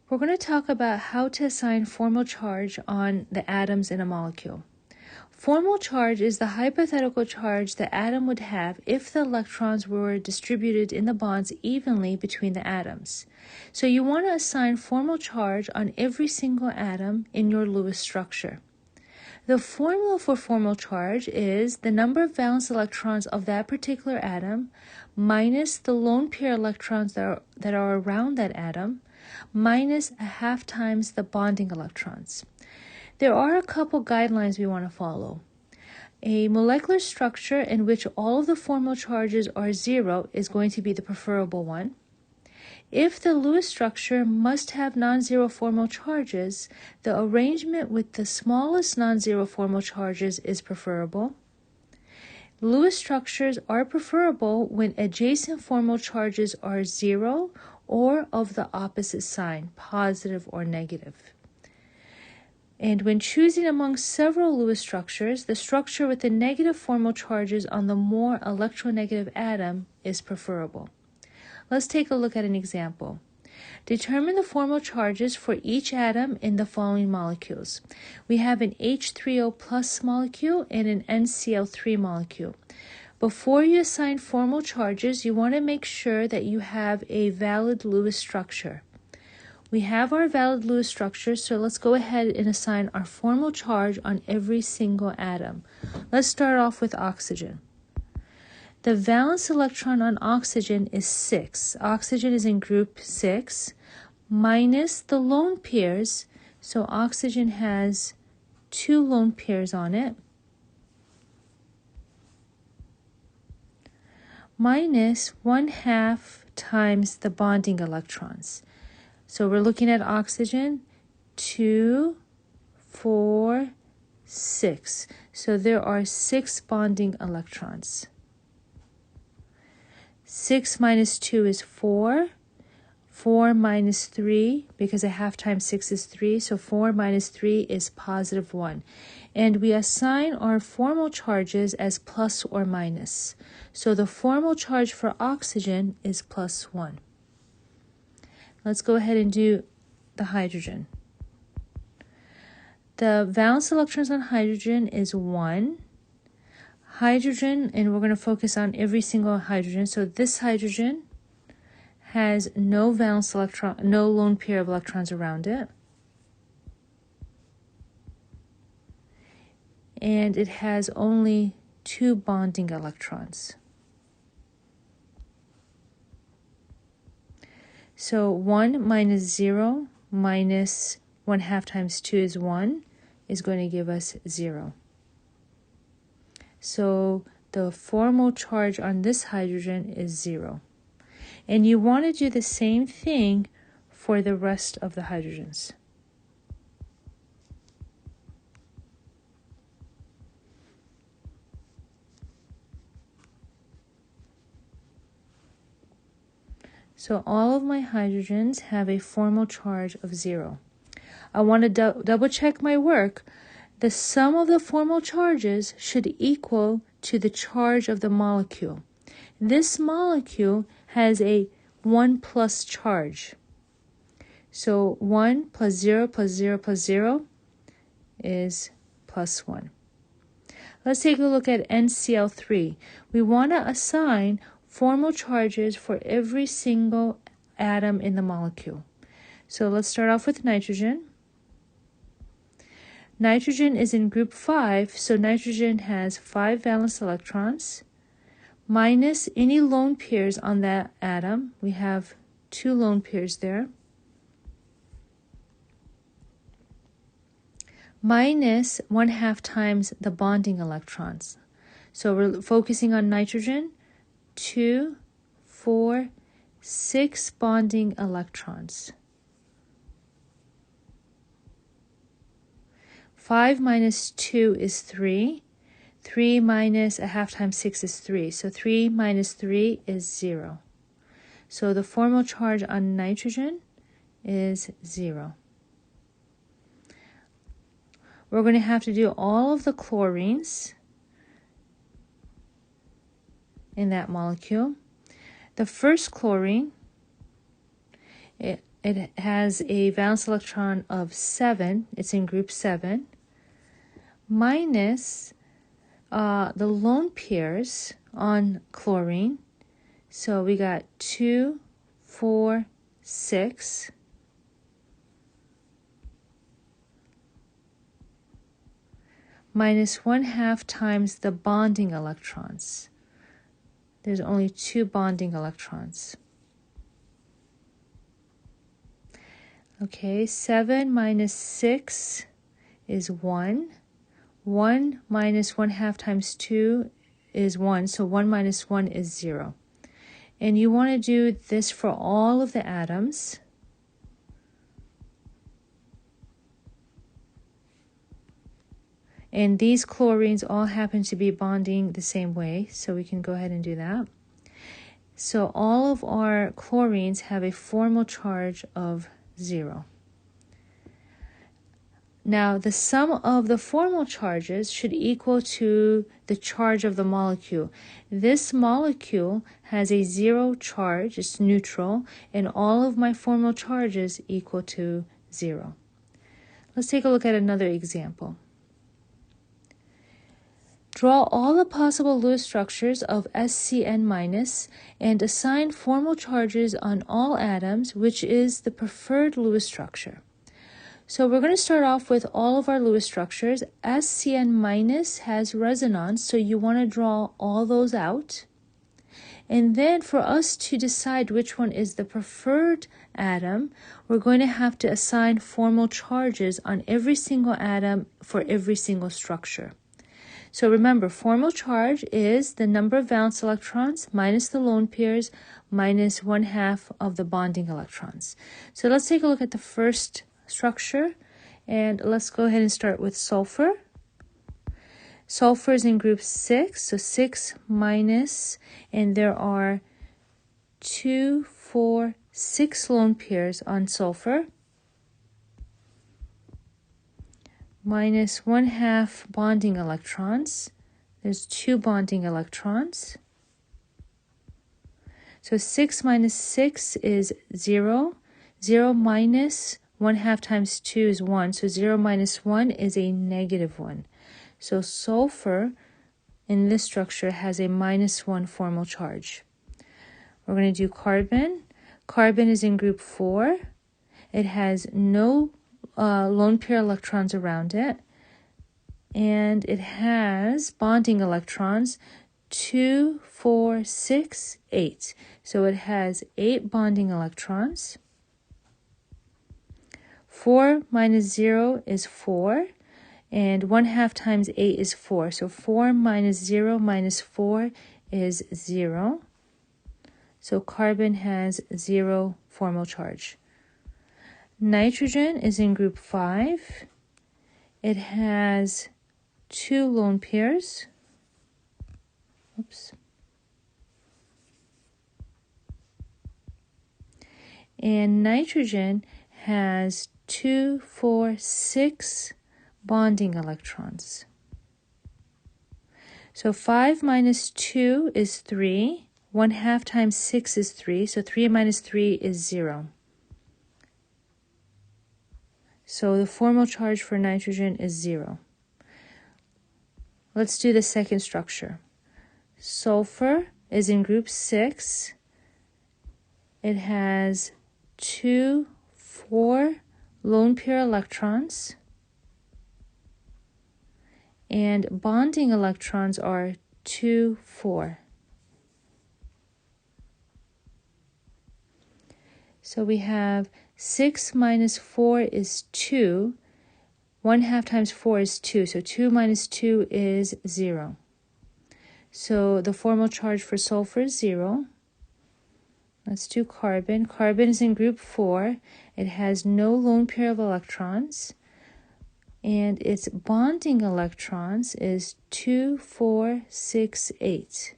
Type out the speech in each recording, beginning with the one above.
We're going to talk about how to assign formal charge on the atoms in a molecule. Formal charge is the hypothetical charge the atom would have if the electrons were distributed in the bonds evenly between the atoms. So you want to assign formal charge on every single atom in your Lewis structure. The formula for formal charge is the number of valence electrons of that particular atom minus the lone pair electrons that are around that atom minus a half times the bonding electrons. There are a couple guidelines we want to follow. A molecular structure in which all of the formal charges are zero is going to be the preferable one. If the Lewis structure must have non-zero formal charges, the arrangement with the smallest non-zero formal charges is preferable. Lewis structures are preferable when adjacent formal charges are zero or of the opposite sign, positive or negative. And when choosing among several Lewis structures, the structure with the negative formal charges on the more electronegative atom is preferable. Let's take a look at an example. Determine the formal charges for each atom in the following molecules. We have an H3O plus molecule and an NCl3 molecule. Before you assign formal charges, you want to make sure that you have a valid Lewis structure. We have our valid Lewis structure, so let's go ahead and assign our formal charge on every single atom. Let's start off with oxygen. The valence electron on oxygen is 6. Oxygen is in group 6, minus the lone pairs, so oxygen has 2 lone pairs on it, minus 1/2 times the bonding electrons. So we're looking at oxygen, 2, 4, 6. So there are 6 bonding electrons. 6 minus 2 is 4. 4 minus 3, because a half times 6 is 3, so 4 minus 3 is positive 1. And we assign our formal charges as plus or minus. So the formal charge for oxygen is plus 1. Let's go ahead and do the hydrogen. The valence electrons on hydrogen is 1. Hydrogen, and we're going to focus on every single hydrogen. So this hydrogen has no valence electron, no lone pair of electrons around it. And it has only 2 bonding electrons. So 1 minus 0 minus 1/2 times 2 is 1 is going to give us 0. So the formal charge on this hydrogen is 0. And you want to do the same thing for the rest of the hydrogens. So all of my hydrogens have a formal charge of 0. I want to double check my work. The sum of the formal charges should equal to the charge of the molecule. This molecule has a 1 plus charge. So 1 plus 0 plus 0 plus 0 is plus 1. Let's take a look at NCl3. We want to assign formal charges for every single atom in the molecule. So let's start off with nitrogen. Nitrogen is in group 5, so nitrogen has 5 valence electrons, minus any lone pairs on that atom. We have 2 lone pairs there. Minus 1/2 times the bonding electrons. So we're focusing on nitrogen, 2, 4, 6 bonding electrons. 5 minus 2 is 3. 3 minus a half times 6 is 3. So 3 minus 3 is 0. So the formal charge on nitrogen is 0. We're going to have to do all of the chlorines in that molecule. The first chlorine, it it has a valence electron of 7. It's in group 7. Minus the lone pairs on chlorine. So we got 2, 4, 6. Minus 1/2 times the bonding electrons. There's only 2 bonding electrons. Okay, 7 minus 6 is 1. 1 minus 1/2 times 2 is 1, so 1 minus 1 is 0. And you want to do this for all of the atoms. And these chlorines all happen to be bonding the same way, so we can go ahead and do that. So all of our chlorines have a formal charge of 0. Now, the sum of the formal charges should equal to the charge of the molecule. This molecule has a 0 charge, it's neutral, and all of my formal charges equal to 0. Let's take a look at another example. Draw all the possible Lewis structures of SCN- and assign formal charges on all atoms, which is the preferred Lewis structure. So we're going to start off with all of our Lewis structures. SCN- has resonance, so you want to draw all those out. And then for us to decide which one is the preferred atom, we're going to have to assign formal charges on every single atom for every single structure. So remember, formal charge is the number of valence electrons minus the lone pairs minus 1/2 of the bonding electrons. So let's take a look at the first structure, and let's go ahead and start with sulfur. Sulfur is in group 6, so 6 minus, and there are 2, 4, 6 lone pairs on sulfur. Minus 1/2 bonding electrons. There's 2 bonding electrons. So 6 minus 6 is 0. 0 minus 1/2 times 2 is 1. So 0 minus 1 is a negative 1. So sulfur in this structure has a -1 formal charge. We're going to do carbon. Carbon is in group 4. It has no lone pair electrons around it, and it has bonding electrons 2, 4, 6, 8. So it has 8 bonding electrons. 4 minus 0 is 4, and 1/2 times 8 is 4. So 4 minus 0 minus 4 is 0. So carbon has 0 formal charge. Nitrogen is in group 5. It has 2 lone pairs. Oops. And nitrogen has 2, 4, 6 bonding electrons. So 5 minus 2 is 3. 1/2 times 6 is 3. So 3 minus 3 is 0. So the formal charge for nitrogen is 0. Let's do the second structure. Sulfur is in group 6. It has 2, 4 lone pair electrons. And bonding electrons are 2, 4. So we have 6 minus 4 is 2. 1/2 times 4 is 2. So 2 minus 2 is 0. So the formal charge for sulfur is 0. Let's do carbon. Carbon is in group 4. It has no lone pair of electrons. And its bonding electrons is 2, 4, 6, 8.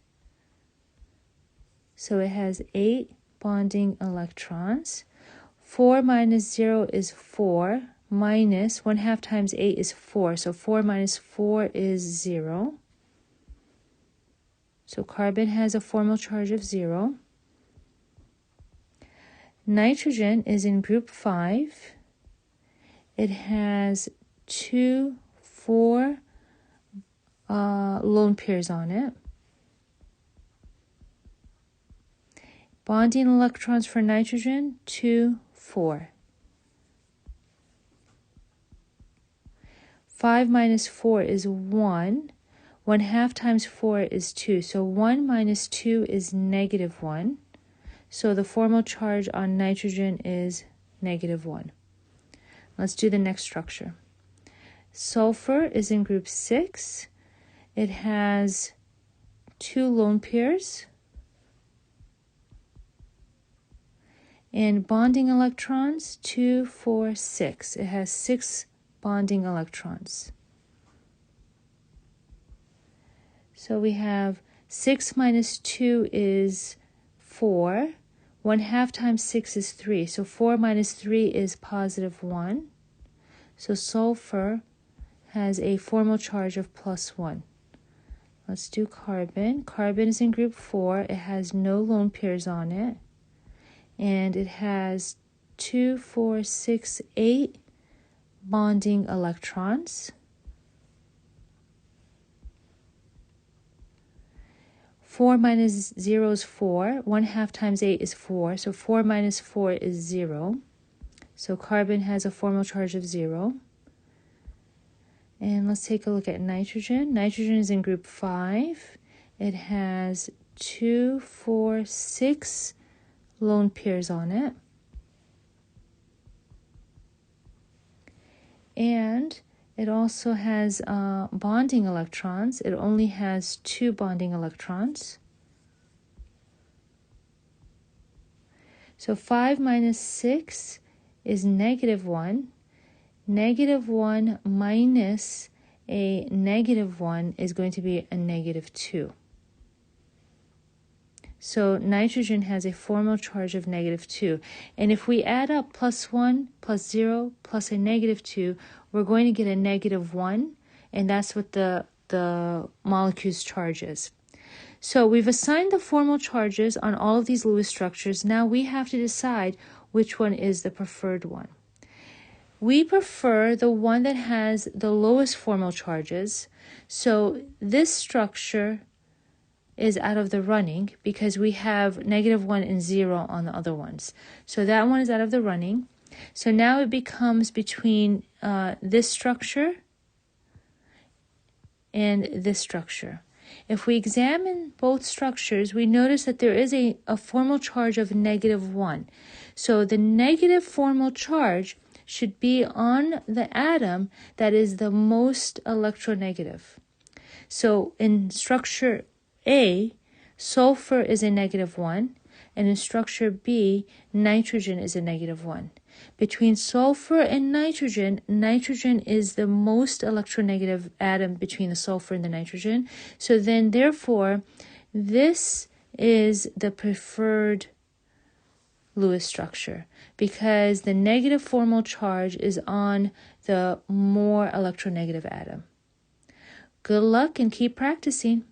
So it has 8 bonding electrons. 4 minus 0 is 4, minus 1/2 times 8 is 4. So 4 minus 4 is 0. So carbon has a formal charge of 0. Nitrogen is in group 5. It has 2, 4 lone pairs on it. Bonding electrons for nitrogen, 2, 4. 5 minus 4 is 1. 1/2 times 4 is 2. So 1 minus 2 is negative 1. So the formal charge on nitrogen is negative 1. Let's do the next structure. Sulfur is in group 6. It has 2 lone pairs. And bonding electrons, 2, 4, 6. It has 6 bonding electrons. So we have 6 minus 2 is 4. 1/2 times 6 is 3. So 4 minus 3 is positive 1. So sulfur has a formal charge of plus 1. Let's do carbon. Carbon is in group 4. It has no lone pairs on it. And it has 2, 4, 6, 8 bonding electrons. 4 minus 0 is 4. 1/2 times 8 is 4. So 4 minus 4 is 0. So carbon has a formal charge of 0. And let's take a look at nitrogen. Nitrogen is in group 5. It has 2, 4, 6 lone pairs on it. And it also has bonding electrons. It only has 2 bonding electrons. So 5 minus 6 is negative 1. Negative 1 minus a negative 1 is going to be a negative 2. So nitrogen has a formal charge of negative 2. And if we add up plus 1, plus 0, plus a negative 2, we're going to get a negative 1. And that's what the molecule's charge is. So we've assigned the formal charges on all of these Lewis structures. Now we have to decide which one is the preferred one. We prefer the one that has the lowest formal charges. So this structure is out of the running because we have negative 1 and 0 on the other ones. So that one is out of the running. So now it becomes between this structure and this structure. If we examine both structures, we notice that there is a formal charge of negative 1. So the negative formal charge should be on the atom that is the most electronegative. So in structure A, sulfur is a negative 1, and in structure B, nitrogen is a negative 1. Between sulfur and nitrogen, nitrogen is the most electronegative atom between the sulfur and the nitrogen. So then, therefore, this is the preferred Lewis structure because the negative formal charge is on the more electronegative atom. Good luck and keep practicing.